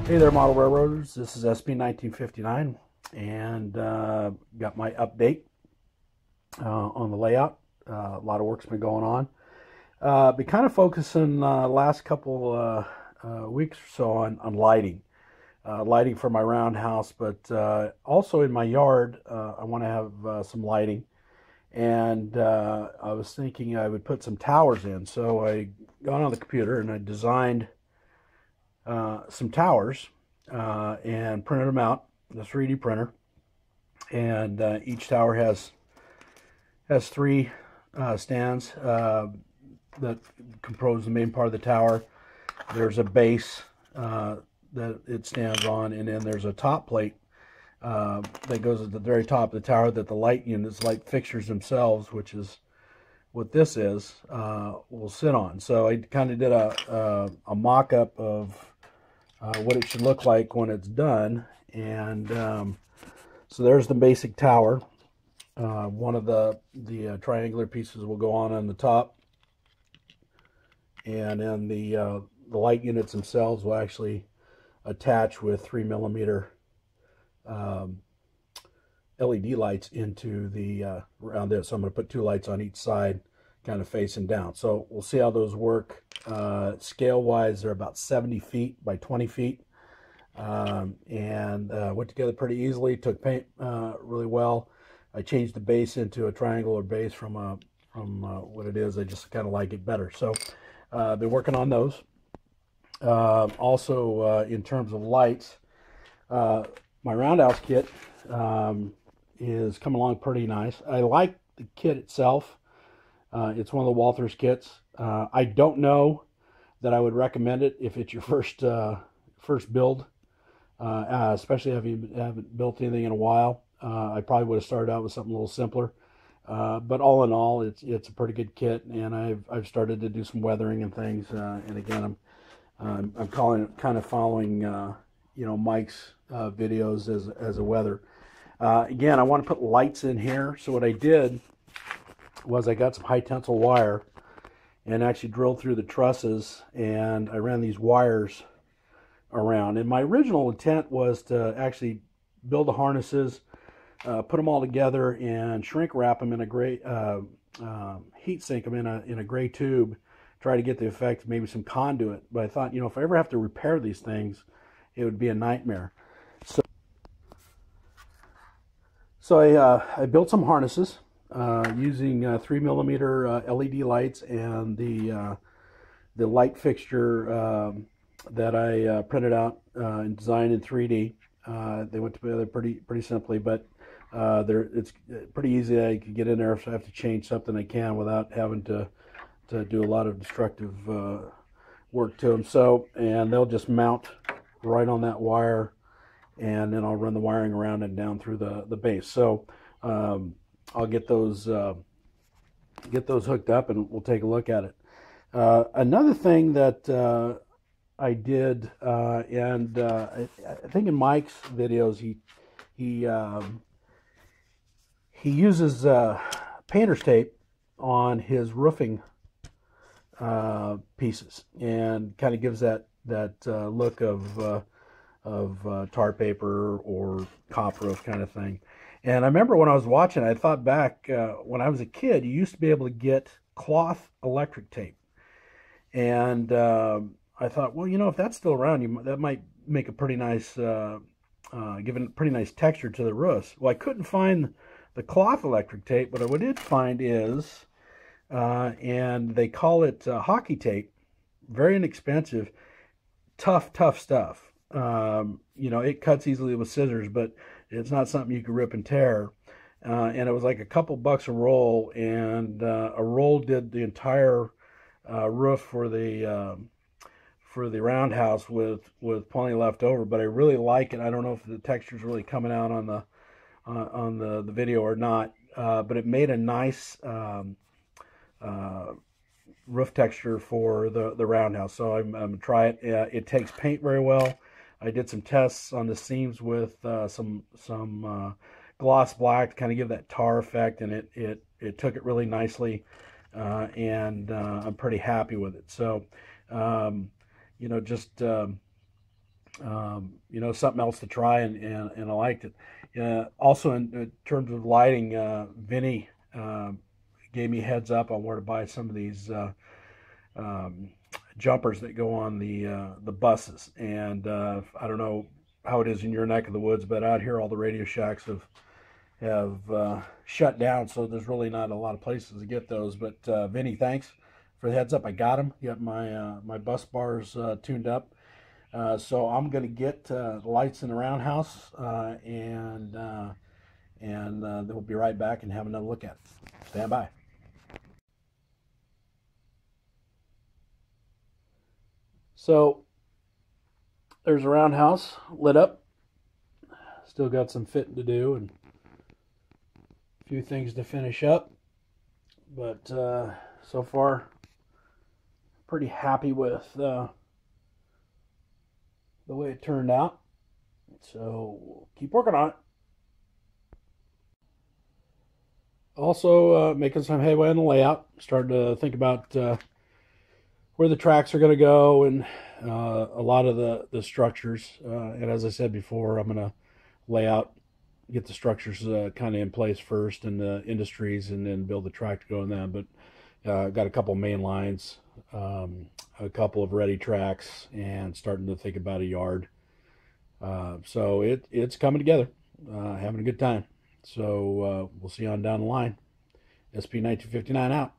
Hey there, model railroaders. This is SP1959, and got my update on the layout. A lot of work's been going on. Been kind of focusing last couple weeks or so on lighting. Lighting for my roundhouse, but also in my yard, I want to have some lighting. And I was thinking I would put some towers in. So I got on the computer and I designed some towers and printed them out in a 3D printer. And each tower has three stands that compose the main part of the tower. There's a base that it stands on, and then there's a top plate that goes at the very top of the tower that the light units, light fixtures themselves, which is what this is, will sit on. So I kind of did a mock-up of what it should look like when it's done. And so there's the basic tower. One of the triangular pieces will go on the top, and then the light units themselves will actually attach with 3mm LED lights into the around this. So I'm going to put two lights on each side, kind of facing down. So we'll see how those work. Scale wise, they're about 70 feet by 20 feet, and went together pretty easily. Took paint really well. I changed the base into a triangular base from what it is. I just kind of like it better. So been working on those. Also, in terms of lights, my roundhouse kit is coming along pretty nice. I like the kit itself. It's one of the Walther's kits. I don't know that I would recommend it if it's your first build, especially if you haven't built anything in a while. I probably would have started out with something a little simpler. But all in all, it's a pretty good kit, and I've started to do some weathering and things. And again, I'm kind of following Mike's videos as a weather. Again, I want to put lights in here. So what I did was I got some high tensile wire and actually drilled through the trusses, and I ran these wires around. And my original intent was to actually build the harnesses, put them all together, and shrink wrap them in a gray, heat sink them in a gray tube, try to get the effect of maybe some conduit. But I thought, if I ever have to repair these things, it would be a nightmare. So I built some harnesses using 3mm LED lights and the light fixture that I printed out and designed in 3D. They went together pretty simply, but it's pretty easy. I can get in there if I have to change something. I can without having to do a lot of destructive work to them. So, and they'll just mount right on that wire, and then I'll run the wiring around and down through the base. So I'll get those hooked up, and we'll take a look at it. Another thing that I did, and I think in Mike's videos, he uses painter's tape on his roofing pieces, and kind of gives that look of tar paper or cop roof kind of thing. And I remember when I was watching, I thought back when I was a kid, you used to be able to get cloth electric tape, and I thought, well, if that's still around, that might make a pretty nice, give a pretty nice texture to the roofs. Well, I couldn't find the cloth electric tape, but what I did find is, and they call it hockey tape, very inexpensive, tough stuff. It cuts easily with scissors, but it's not something you can rip and tear. And it was like a couple bucks a roll, and a roll did the entire roof for the roundhouse with plenty left over. But I really like it. I don't know if the texture's really coming out on the video or not, but it made a nice roof texture for the roundhouse. So I'm gonna try it. It takes paint very well. I did some tests on the seams with some gloss black to kind of give that tar effect, and it took it really nicely, and I'm pretty happy with it. So just you know, something else to try, and I liked it. Also, in terms of lighting, Vinny gave me heads up on where to buy some of these um, jumpers that go on the buses. And I don't know how it is in your neck of the woods, but out here all the Radio Shacks have shut down, so there's really not a lot of places to get those. But Vinny, thanks for the heads up. I got them. Got my bus bars tuned up. So I'm going to get the lights in the roundhouse, and then we'll be right back and have another look at it. Stand by. So there's a roundhouse lit up. Still got some fitting to do and a few things to finish up, but so far pretty happy with the way it turned out. So we'll keep working on it. Also making some headway on the layout. Starting to think about where the tracks are going to go, and a lot of the structures. And as I said before, I'm going to lay out, get the structures kind of in place first, and the industries, and then build the track to go in them. But got a couple main lines, a couple of ready tracks, and starting to think about a yard. So it's coming together. Having a good time. So we'll see you on down the line. SP1959 out.